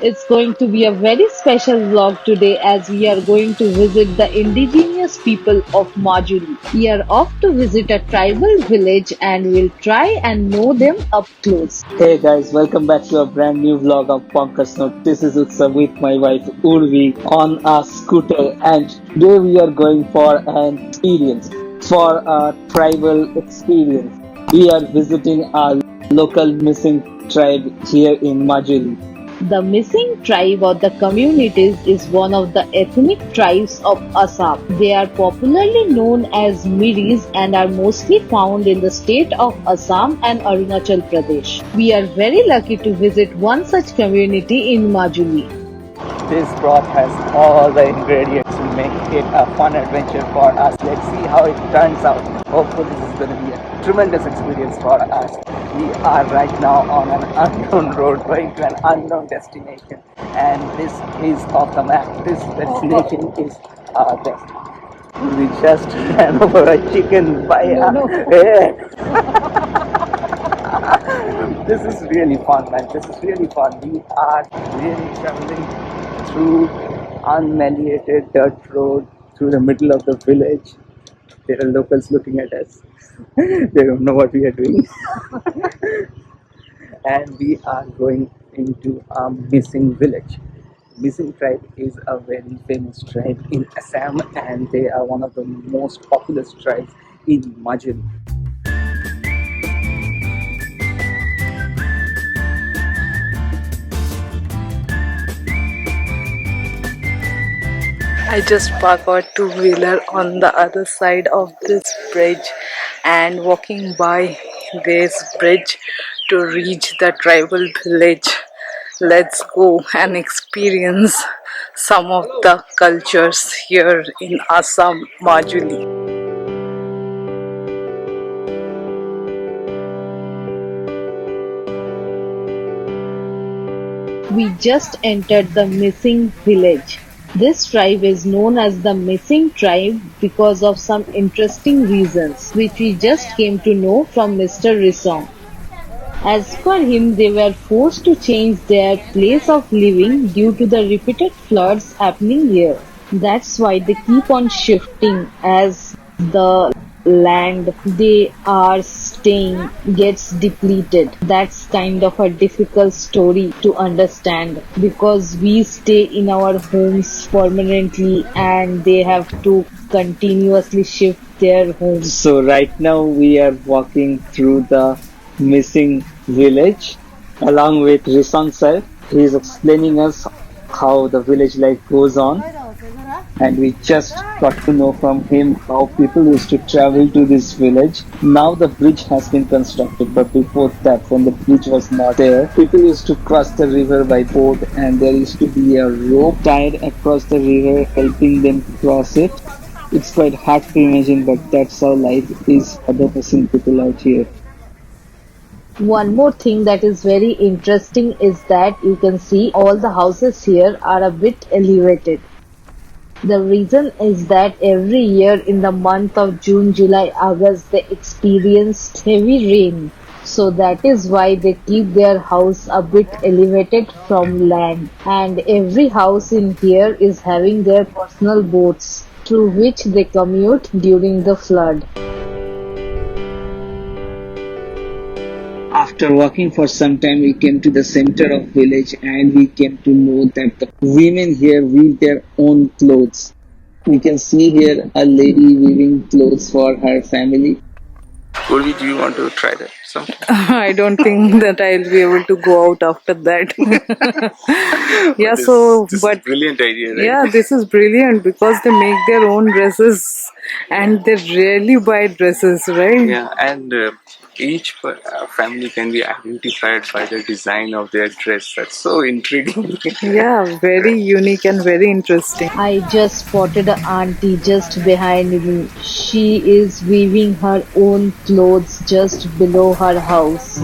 It's going to be a very special vlog today as we are going to visit the indigenous people of Majuli. We are off to visit a tribal village and we'll try and know them up close. Hey guys, welcome back to a brand new vlog of Bonkers. This is Utsav with my wife Urvi on a scooter, and today we are going for an experience, for a tribal experience. We are visiting our local missing tribe here in Majuli. The missing tribe or the communities is one of the ethnic tribes of Assam. They are popularly known as Miris and are mostly found in the state of Assam and Arunachal Pradesh. We are very lucky to visit one such community in Majuli. This broth has all the ingredients to make it a fun adventure for us. Let's see how it turns out. Hopefully this is going to be a tremendous experience for us. We are right now on an unknown road going to an unknown destination, and this is off the map. This destination is our destiny. We just ran over a chicken by head. This is really fun, man. This is really fun. We are really traveling through unmeliorated dirt road through the middle of the village. There are locals looking at us. They don't know what we are doing. And we are going into a missing village. Missing tribe is a very famous tribe in Assam, and they are one of the most populous tribes in Majuli. I just parked our two-wheeler on the other side of this bridge and walking by this bridge to reach the tribal village. Let's go and experience some of the cultures here in Assam, Majuli. We just entered the missing village. This tribe is known as the missing tribe because of some interesting reasons, which we just came to know from Mr. Risong. As per him, they were forced to change their place of living due to the repeated floods happening here. That's why they keep on shifting as the land they are staying gets depleted. That's kind of a difficult story to understand because we stay in our homes permanently and they have to continuously shift their homes. So right now we are walking through the missing village along with Risong sir. He is explaining us how the village life goes on, and we just got to know from him how people used to travel to this village. Now the bridge has been constructed, but before that, when the bridge was not there, people used to cross the river by boat, and there used to be a rope tied across the river helping them cross it. It's quite hard to imagine, but that's how life is for the missing people out here. One more thing that is very interesting is that you can see all the houses here are a bit elevated. The reason is that every year in the month of June, July, August they experience heavy rain. So that is why they keep their house a bit elevated from land. And every house in here is having their personal boats through which they commute during the flood. After walking for some time, we came to the center of village and we came to know that the women here weave their own clothes. We can see here a lady weaving clothes for her family. Urvi, do you want to try that sometime? I don't think that I'll be able to go out after that. Yeah, This is a brilliant idea, right? yeah, this is brilliant because they make their own dresses and they rarely buy dresses, right? Yeah, and each family can be identified by the design of their dress. That's so intriguing. Yeah, very unique and very interesting. I just spotted an auntie just behind me. She is weaving her own clothes just below her house.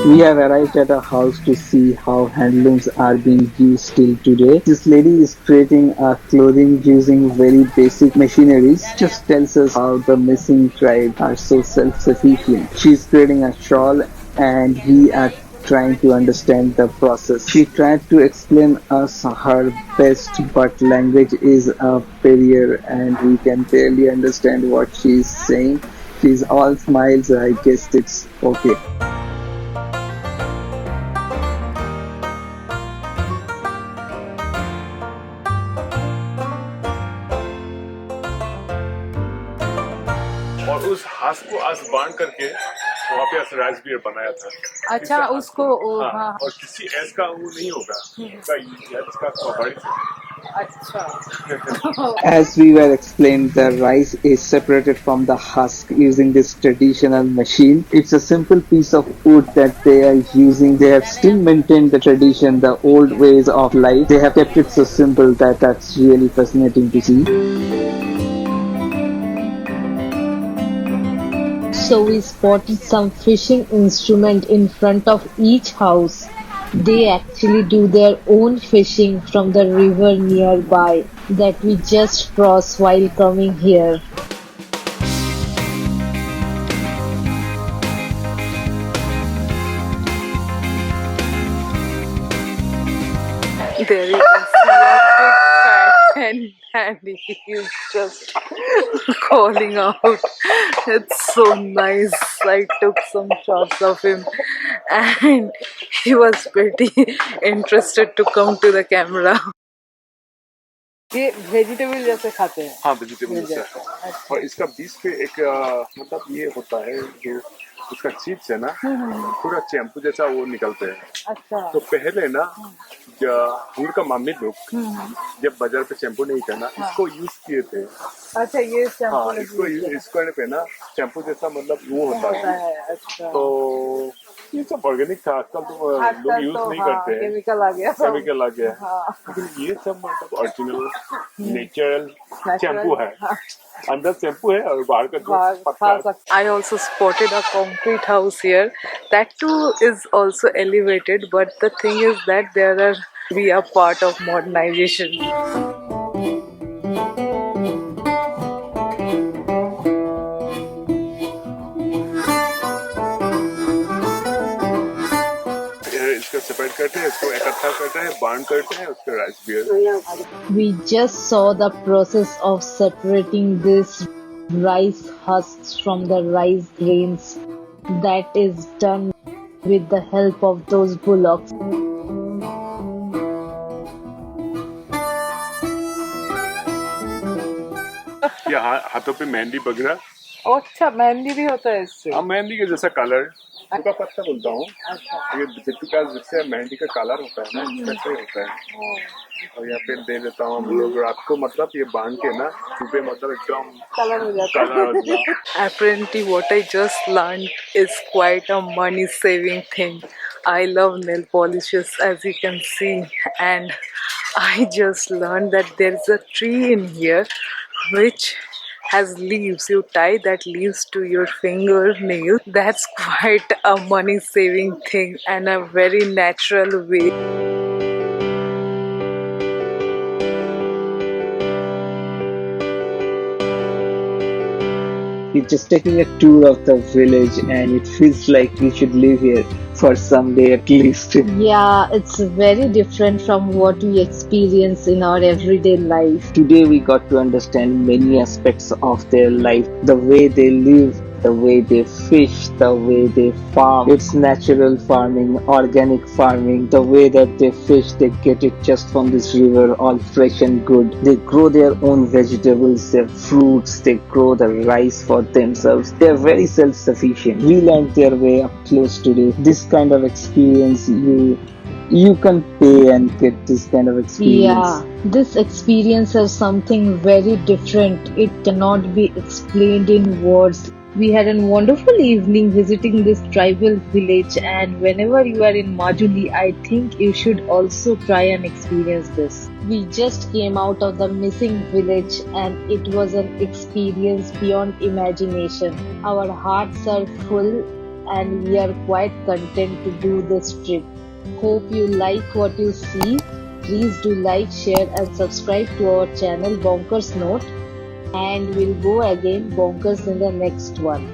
We have arrived at a house to see how handlooms are being used till today. This lady is creating a clothing using very basic machineries. Just tells us how the missing tribe are so self-sufficient. She's creating a shawl and we are trying to understand the process. She tried to explain us her best, but language is a barrier and we can barely understand what she's saying. She's all smiles, I guess it's okay. और उस हाथ को आज बांध करके वहाँ पे rice beer बनाया था। अच्छा उसको हाँ, हाँ और किसी ऐस का वो नहीं होगा इसका कबाड़ी से। अच्छा As we were explained, the rice is separated from the husk using this traditional machine. It's a simple piece of wood that they are using. They have still maintained the tradition, the old ways of life. They have kept it so simple that that's really fascinating to see. So we spotted some fishing instrument in front of each house. They actually do their own fishing from the river nearby that we just crossed while coming here. there you can see a big fat and he is just calling out. It's so nice. I took some shots of him and he was pretty interested to come to the camera. ये vegetable जैसे खाते हैं। हाँ vegetable जैसा है और इसका बीच पे एक मतलब ये होता है जो उसका चिप्स है ना पूरा चैम्पू जैसा वो निकलते हैं। अच्छा तो पहले ना हम का मम्मी लोग जब बाजार पे शैम्पू नहीं था ना इसको यूज किए थे। अच्छा ये हाँ इसको पे ना शैम्पू जैसा मतलब वो होता है। अच्छा तो ये सब ऑर्गेनिक था आजकल तो लोग यूज नहीं करते हैं। केमिकल आ गया लेकिन ये सब मतलब ओरिजिनल नेचुरल शैम्पू है। अंदर शैम्पू है और बाहर का जो पत्ता। I also spotted a concrete house here. That too is also elevated, but the thing is that we are part of modernization. इसको सेपरेट करते हैं, इसको इकट्ठा करते हैं, बांध करते हैं, उसके rice beer. We just saw the process of separating this rice husks from the rice grains. That is done with the help of those bullocks. ये हाथों पे मेहंदी वगैरह। अच्छा मेहंदी भी होता है इससे। हाँ मेहंदी के जैसा कलर का पत्ता बोलता हूँ। ये का जिससे मेहंदी का कलर होता है ना वैसे होता है। और यहाँ पे दे देता हूँ हम लोग रात को मतलब ये बांध के ना सुबह मतलब एकदम कलर हो जाता है। Apparently what I just learned is quite a money saving thing. I love nail polishes as you can see, and I just learned that there's a tree in here which has leaves. You tie that leaves to your fingernail. That's quite a money saving thing and a very natural way. We're just taking a tour of the village and it feels like we should live here for some day at least. Yeah, it's very different from what we experience in our everyday life. Today we got to understand many aspects of their life, the way they live, the way they fish, the way they farm. It's natural farming, organic farming, the way that they fish, they get it just from this river, all fresh and good. They grow their own vegetables, their fruits, they grow the rice for themselves. They're very self-sufficient. We learned their way up close today. This kind of experience you can pay and get this kind of experience. Yeah, this experience is something very different. It cannot be explained in words. We had a wonderful evening visiting this tribal village, and whenever you are in Majuli, I think you should also try and experience this. We just came out of the missing village and it was an experience beyond imagination. Our hearts are full and we are quite content to do this trip. Hope you like what you see. Please do like, share and subscribe to our channel Bonkers Note, and we'll go again bonkers in the next one.